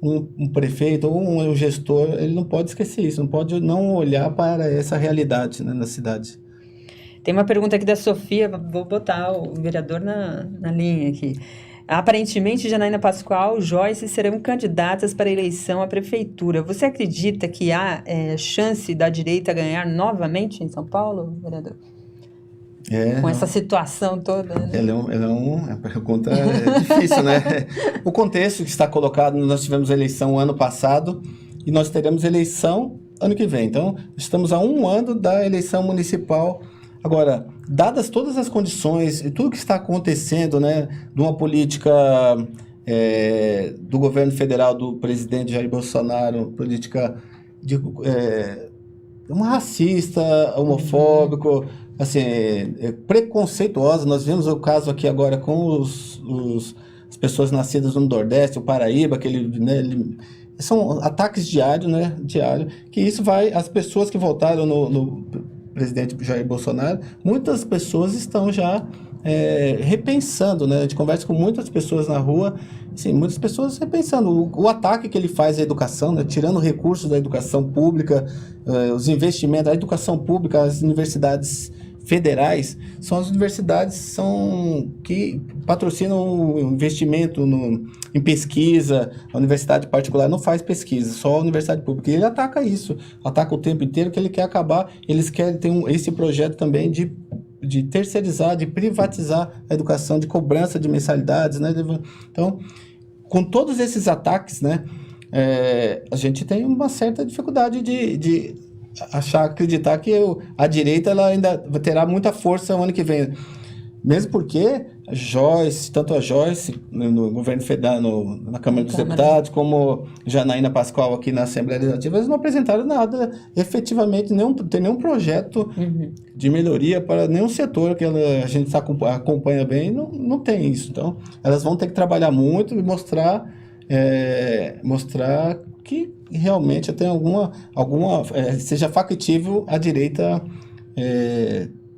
um prefeito ou um gestor, ele não pode esquecer isso, não pode não olhar para essa realidade, né, na cidade. Tem uma pergunta aqui da Sofia, vou botar o vereador na linha aqui. Aparentemente, Janaína Pascoal, Joyce serão candidatas para a eleição à prefeitura. Você acredita que há chance da direita ganhar novamente em São Paulo, vereador? Com essa situação toda, né? Ela é uma pergunta difícil, né? O contexto que está colocado, nós tivemos eleição ano passado e nós teremos eleição ano que vem. Então, estamos a 1 ano da eleição municipal. Agora, dadas todas as condições e tudo que está acontecendo, né, de uma política do governo federal, do presidente Jair Bolsonaro, política uma racista, homofóbico, assim, preconceituosa. Nós vimos o caso aqui agora com as pessoas nascidas no Nordeste, o Paraíba, são ataques diários, né, que isso as pessoas que votaram no presidente Jair Bolsonaro, muitas pessoas estão já repensando, né? A gente conversa com muitas pessoas na rua, assim, muitas pessoas repensando o ataque que ele faz à educação, né? Tirando recursos da educação pública, os investimentos, a educação pública, as universidades federais, são as universidades que patrocinam o investimento em pesquisa. A universidade particular não faz pesquisa, só a universidade pública. E ele ataca isso, ataca o tempo inteiro, que ele quer acabar. Eles querem ter esse projeto também de terceirizar, de privatizar a educação, de cobrança de mensalidades, né? Então, com todos esses ataques, né, a gente tem uma certa dificuldade de acreditar que a direita ela ainda terá muita força no ano que vem. Mesmo porque tanto a Joyce no governo federal, na Câmara dos Deputados, como Janaína Pascoal aqui na Assembleia Legislativa, eles não apresentaram nada efetivamente, tem nenhum projeto de melhoria para nenhum setor que a gente acompanha bem, não tem isso. Então, elas vão ter que trabalhar muito e mostrar que realmente tem seja factível a direita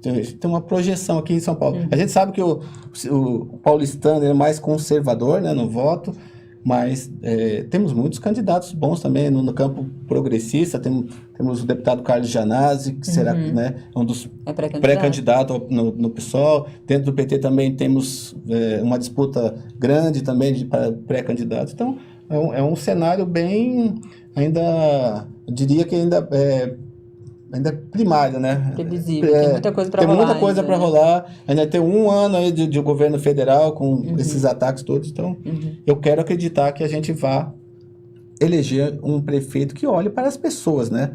tem uma projeção aqui em São Paulo. A gente sabe que o paulistano é mais conservador, né, no voto, mas temos muitos candidatos bons também no campo progressista. Temos o deputado Carlos Gianazzi, que será, né, um dos pré-candidatos no PSOL. Dentro do PT também temos uma disputa grande também para pré-candidatos. Então, é um cenário bem, eu diria que ainda é primário, né? Previsível, tem muita coisa para rolar. Tem muita coisa para rolar. Ainda tem 1 ano aí de governo federal com esses ataques todos. Então, eu quero acreditar que a gente vá eleger um prefeito que olhe para as pessoas, né?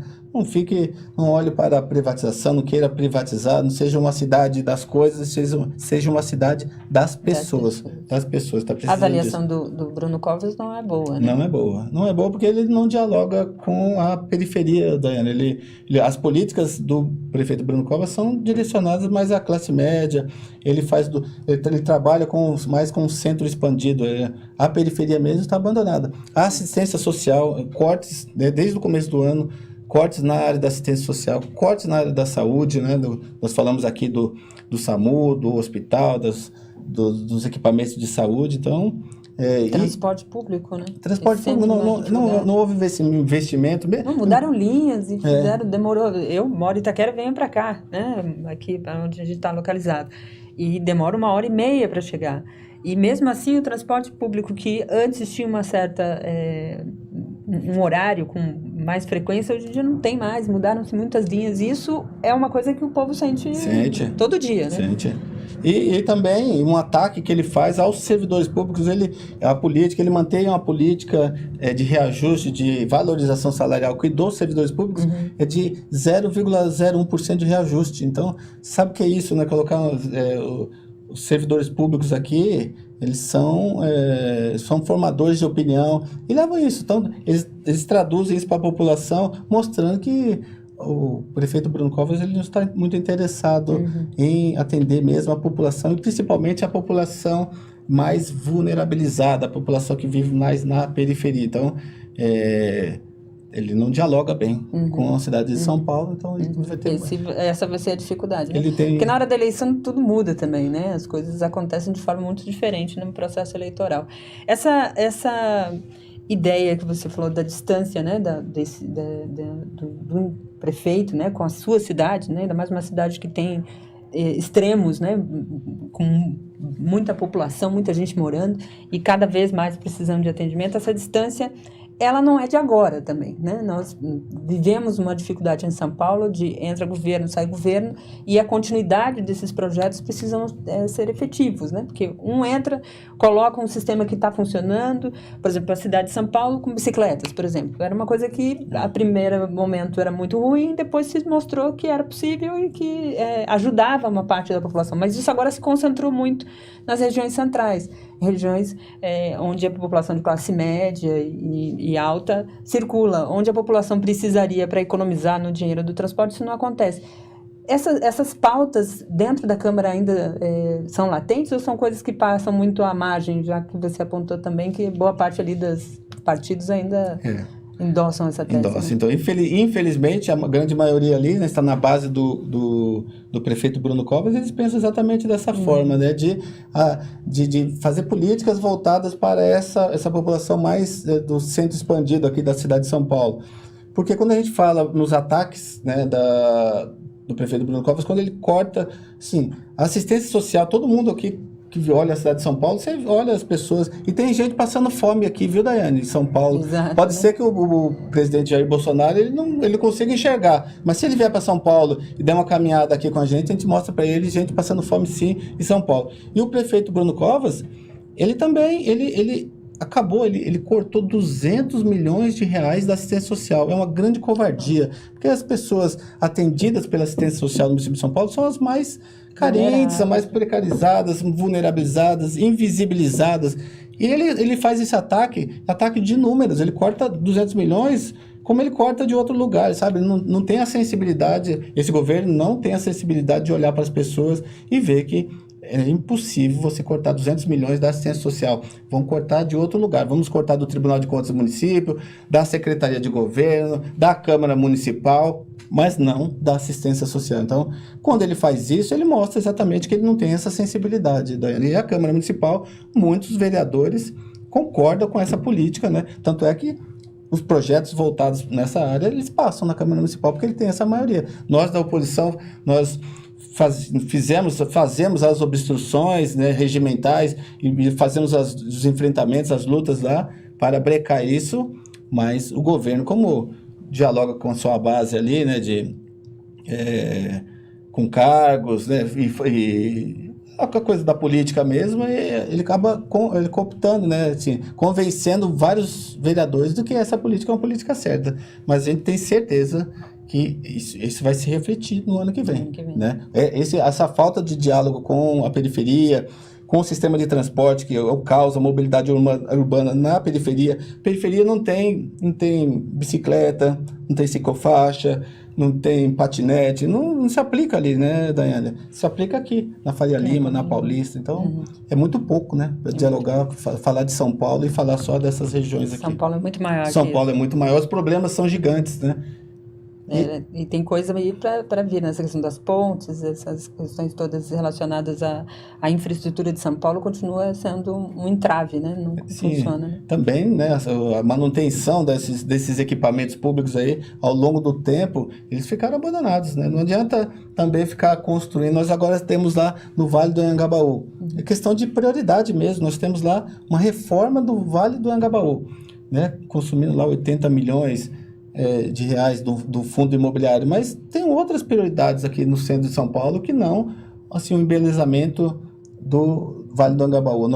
não olhe para a privatização, não queira privatizar, não seja uma cidade das coisas, seja uma cidade das pessoas. Das pessoas, tá precisando A avaliação do Bruno Covas não é boa, né? Não é boa. Não é boa porque ele não dialoga com a periferia, Daiane. As políticas do prefeito Bruno Covas são direcionadas mais à classe média, ele trabalha mais com o centro expandido, a periferia mesmo está abandonada. A assistência social, cortes, né, desde o começo do ano, cortes na área da assistência social, cortes na área da saúde, né? Nós falamos aqui do SAMU, do hospital, dos equipamentos de saúde, então... Transporte público, né? Transporte público, não houve investimento. Não, mudaram linhas e demorou. Eu moro em Itaquera, venho para cá, né? Aqui onde a gente está localizado. E demora 1h30 para chegar. E mesmo assim, o transporte público, que antes tinha uma certa... um horário com mais frequência, hoje em dia não tem mais, mudaram-se muitas linhas. E isso é uma coisa que o povo sente todo dia, né? Sente. E também um ataque que ele faz aos servidores públicos, ele mantém uma política de reajuste, de valorização salarial que dos servidores públicos é de 0,01% de reajuste. Então, sabe o que é isso, né? Colocar os servidores públicos aqui, eles são formadores de opinião e levam isso. Então, eles traduzem isso para a população, mostrando que o prefeito Bruno Covas ele não está muito interessado em atender mesmo a população, e principalmente a população mais vulnerabilizada, a população que vive mais na periferia. Então, ele não dialoga bem com a cidade de São Paulo, então ele vai ter... Essa vai ser a dificuldade, né? Porque na hora da eleição tudo muda também, né? As coisas acontecem de forma muito diferente no processo eleitoral. Essa ideia que você falou da distância, né, do prefeito, né, com a sua cidade, né, ainda mais uma cidade que tem extremos, né, com muita população, muita gente morando e cada vez mais precisando de atendimento, essa distância, ela não é de agora também, né? Nós vivemos uma dificuldade em São Paulo de entra governo, sai governo, e a continuidade desses projetos precisam ser efetivos, né? Porque um entra, coloca um sistema que está funcionando, por exemplo, a cidade de São Paulo com bicicletas, por exemplo. Era uma coisa que, a primeiro momento, era muito ruim, depois se mostrou que era possível e que ajudava uma parte da população. Mas isso agora se concentrou muito nas regiões centrais, regiões onde a população de classe média e alta circula, onde a população precisaria para economizar no dinheiro do transporte, isso não acontece. Essas pautas dentro da Câmara ainda são latentes ou são coisas que passam muito à margem, já que você apontou também que boa parte ali dos partidos ainda endossam essa tese? Endossam. Né? Então, infelizmente, a grande maioria ali, né, está na base do prefeito Bruno Covas, eles pensam exatamente dessa forma, né, de fazer políticas voltadas para essa população mais do centro expandido aqui da cidade de São Paulo. Porque quando a gente fala nos ataques, né, do prefeito Bruno Covas, quando ele corta, assim, a assistência social, todo mundo aqui que olha a cidade de São Paulo, você olha as pessoas, e tem gente passando fome aqui, viu, Daiane, em São Paulo. Exato, pode ser que o presidente Jair Bolsonaro, ele consiga enxergar, mas se ele vier para São Paulo e der uma caminhada aqui com a gente mostra para ele gente passando fome sim em São Paulo. E o prefeito Bruno Covas, ele também, ele cortou 200 milhões de reais da assistência social. É uma grande covardia, porque as pessoas atendidas pela assistência social no município de São Paulo são as mais carentes, as mais precarizadas, vulnerabilizadas, invisibilizadas. E ele faz esse ataque de números. Ele corta 200 milhões como ele corta de outro lugar, sabe? Não tem a sensibilidade, esse governo não tem a sensibilidade de olhar para as pessoas e ver que é impossível você cortar 200 milhões da assistência social. Vamos cortar de outro lugar. Vamos cortar do Tribunal de Contas do município, da Secretaria de Governo, da Câmara Municipal, mas não da assistência social. Então, quando ele faz isso, ele mostra exatamente que ele não tem essa sensibilidade. E a Câmara Municipal, muitos vereadores concordam com essa política, né? Tanto é que os projetos voltados nessa área, eles passam na Câmara Municipal porque ele tem essa maioria. Nós, da oposição, fazemos as obstruções, né, regimentais e fazemos os enfrentamentos, as lutas lá para brecar isso, mas o governo, como dialoga com a sua base ali, né, com cargos, né, e a coisa da política mesmo, ele acaba cooptando, né, assim, convencendo vários vereadores de que essa política é uma política certa, mas a gente tem certeza que isso vai se refletir no ano que vem. Né? Essa falta de diálogo com a periferia, com o sistema de transporte, que é o caos, a mobilidade urbana na periferia. Periferia não tem bicicleta, não tem ciclofaixa, não tem patinete, não se aplica ali, né, Daiane? Se aplica aqui, na Faria Lima, na Paulista. Então, é muito pouco, né? Para dialogar, falar de São Paulo e falar só dessas regiões aqui. São Paulo é muito maior. São Paulo é muito maior, os problemas são gigantes, né? E tem coisa aí para vir nessa questão das pontes, essas questões todas relacionadas à infraestrutura de São Paulo continua sendo um entrave, né? Não funciona. Né? Também, né? A manutenção desses equipamentos públicos aí, ao longo do tempo, eles ficaram abandonados, né? Não adianta também ficar construindo. Nós agora temos lá no Vale do Anhangabaú. É questão de prioridade mesmo. Nós temos lá uma reforma do Vale do Anhangabaú, né? Consumindo lá 80 milhões de reais do fundo imobiliário, mas tem outras prioridades aqui no centro de São Paulo que não, assim, o embelezamento do Vale do Anhangabaú.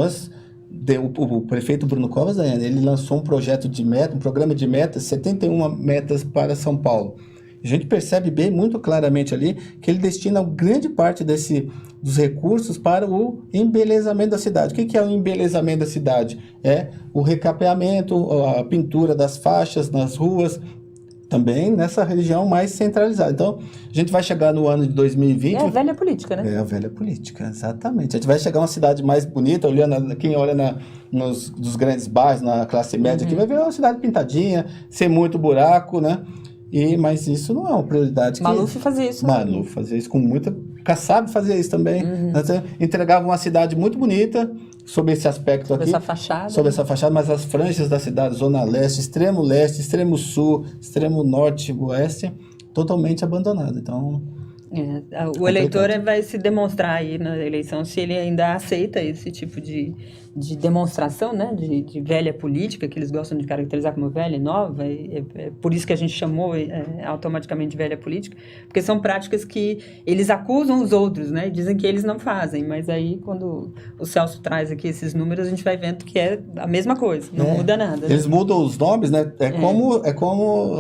O prefeito Bruno Covas, ele lançou um projeto de meta, um programa de metas, 71 metas para São Paulo. A gente percebe bem, muito claramente ali, que ele destina grande parte dos recursos para o embelezamento da cidade. O que é o embelezamento da cidade? É o recapeamento, a pintura das faixas nas ruas, também nessa região mais centralizada. Então, a gente vai chegar no ano de 2020... É a velha política, né? É a velha política, exatamente. A gente vai chegar a uma cidade mais bonita, quem olha nos grandes bairros, na classe média, aqui vai ver uma cidade pintadinha, sem muito buraco, né? Mas isso não é uma prioridade. Maluf fazia isso. Maluf fazia isso com muita... Kassab fazia isso também. Entregava uma cidade muito bonita, sobre esse aspecto aqui. Sobre essa fachada, mas as franjas da cidade, Zona Leste, Extremo Sul, Extremo Norte, Oeste, totalmente abandonado. Então... o eleitor vai se demonstrar aí na eleição se ele ainda aceita esse tipo de demonstração, né, de velha política, que eles gostam de caracterizar como velha e nova, é por isso que a gente chamou automaticamente de velha política, porque são práticas que eles acusam os outros, né, e dizem que eles não fazem, mas aí quando o Celso traz aqui esses números, a gente vai vendo que é a mesma coisa, não muda nada. Eles mudam os nomes, né, como,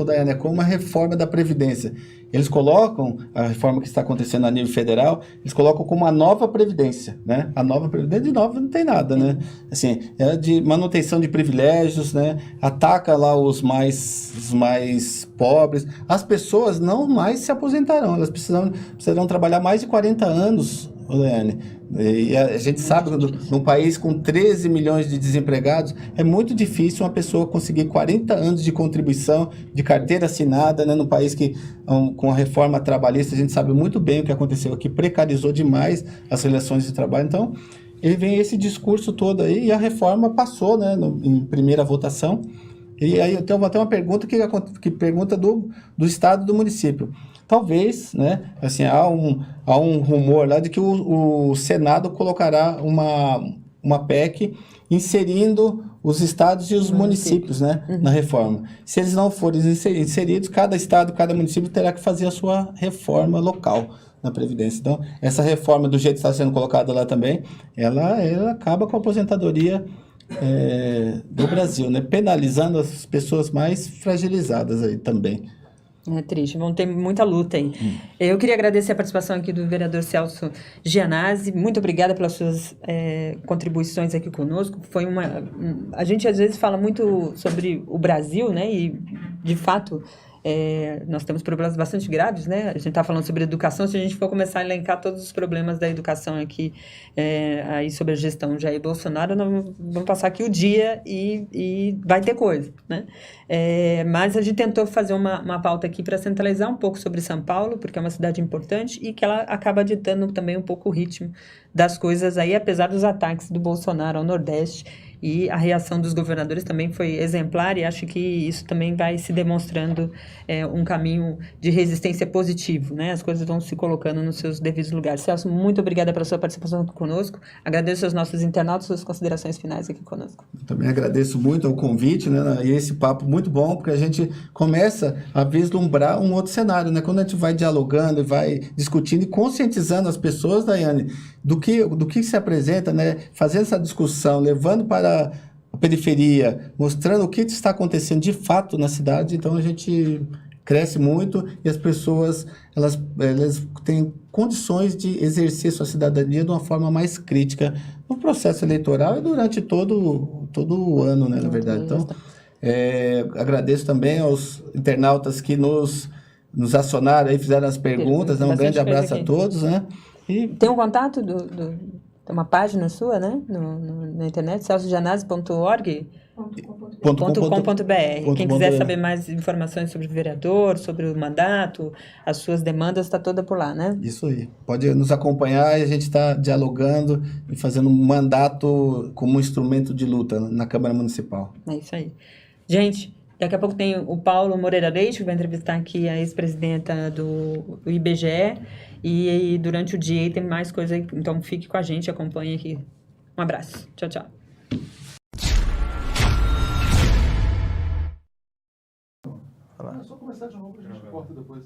Daiane, é como a reforma da Previdência. Eles colocam, a reforma que está acontecendo a nível federal, eles colocam como a nova Previdência, né? A nova Previdência, de nova não tem nada, né? Assim, é de manutenção de privilégios, né? Ataca lá os mais pobres. As pessoas não mais se aposentarão, elas precisarão trabalhar mais de 40 anos, Daiane. E a gente sabe que num país com 13 milhões de desempregados, é muito difícil uma pessoa conseguir 40 anos de contribuição, de carteira assinada, né? Num país que, com a reforma trabalhista, a gente sabe muito bem o que aconteceu aqui, precarizou demais as relações de trabalho. Então, ele vem esse discurso todo aí e a reforma passou, né, em primeira votação. E aí eu tenho até uma pergunta que pergunta do estado e do município. Talvez, né, assim, há um rumor lá de que o Senado colocará uma PEC inserindo os estados e os municípios, né, na reforma. Se eles não forem inseridos, cada estado, cada município terá que fazer a sua reforma local na Previdência. Então, essa reforma, do jeito que está sendo colocada lá também, ela acaba com a aposentadoria do Brasil, né, penalizando as pessoas mais fragilizadas aí também. É triste, vão ter muita luta aí. Eu queria agradecer a participação aqui do vereador Celso Gianazzi. Muito obrigada pelas suas contribuições aqui conosco. A gente às vezes fala muito sobre o Brasil, né? E, de fato, nós temos problemas bastante graves, né? A gente está falando sobre educação. Se a gente for começar a elencar todos os problemas da educação aqui, aí sobre a gestão Jair Bolsonaro, nós vamos passar aqui o dia e vai ter coisa, né? Mas a gente tentou fazer uma pauta aqui para centralizar um pouco sobre São Paulo, porque é uma cidade importante e que ela acaba ditando também um pouco o ritmo das coisas aí, apesar dos ataques do Bolsonaro ao Nordeste. E a reação dos governadores também foi exemplar e acho que isso também vai se demonstrando um caminho de resistência positivo, né? As coisas vão se colocando nos seus devidos lugares. Celso, muito obrigada pela sua participação conosco. Agradeço aos nossos internautas suas considerações finais aqui conosco. Eu também agradeço muito o convite, né? E esse papo muito bom, porque a gente começa a vislumbrar um outro cenário, né? Quando a gente vai dialogando, vai discutindo e conscientizando as pessoas, Daiane, do que se apresenta, né? Fazendo essa discussão, levando para a periferia, mostrando o que está acontecendo de fato na cidade, então a gente cresce muito e as pessoas elas têm condições de exercer sua cidadania de uma forma mais crítica no processo eleitoral e durante todo o ano, né, na verdade. Então, agradeço também aos internautas que nos acionaram e fizeram as perguntas. Um grande abraço a todos, né? E tem um contato tem uma página sua, né? Na internet, celsojanazzi.org. .com.br. Quem quiser saber mais informações sobre o vereador, sobre o mandato, as suas demandas, está toda por lá, né? Isso aí. Pode nos acompanhar e a gente está dialogando e fazendo um mandato como um instrumento de luta na Câmara Municipal. É isso aí. Gente, daqui a pouco tem o Paulo Moreira Leite, que vai entrevistar aqui a ex-presidenta do IBGE. E durante o dia tem mais coisa aí. Então fique com a gente, acompanhe aqui. Um abraço. Tchau, tchau. É só começar de novo, a gente corta depois.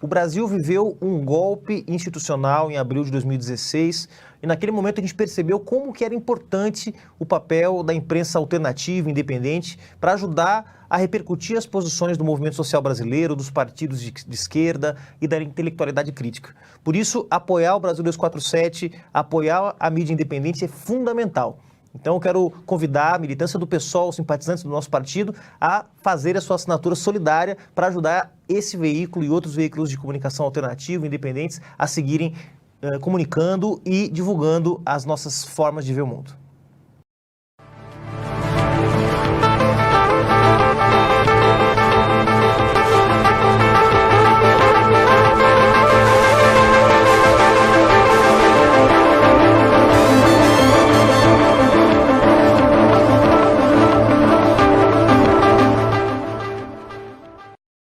O Brasil viveu um golpe institucional em abril de 2016 e naquele momento a gente percebeu como que era importante o papel da imprensa alternativa, independente, para ajudar a repercutir as posições do movimento social brasileiro, dos partidos de esquerda e da intelectualidade crítica. Por isso, apoiar o Brasil 247, apoiar a mídia independente é fundamental. Então eu quero convidar a militância do PSOL, os simpatizantes do nosso partido, a fazer a sua assinatura solidária para ajudar esse veículo e outros veículos de comunicação alternativa, independentes, a seguirem comunicando e divulgando as nossas formas de ver o mundo.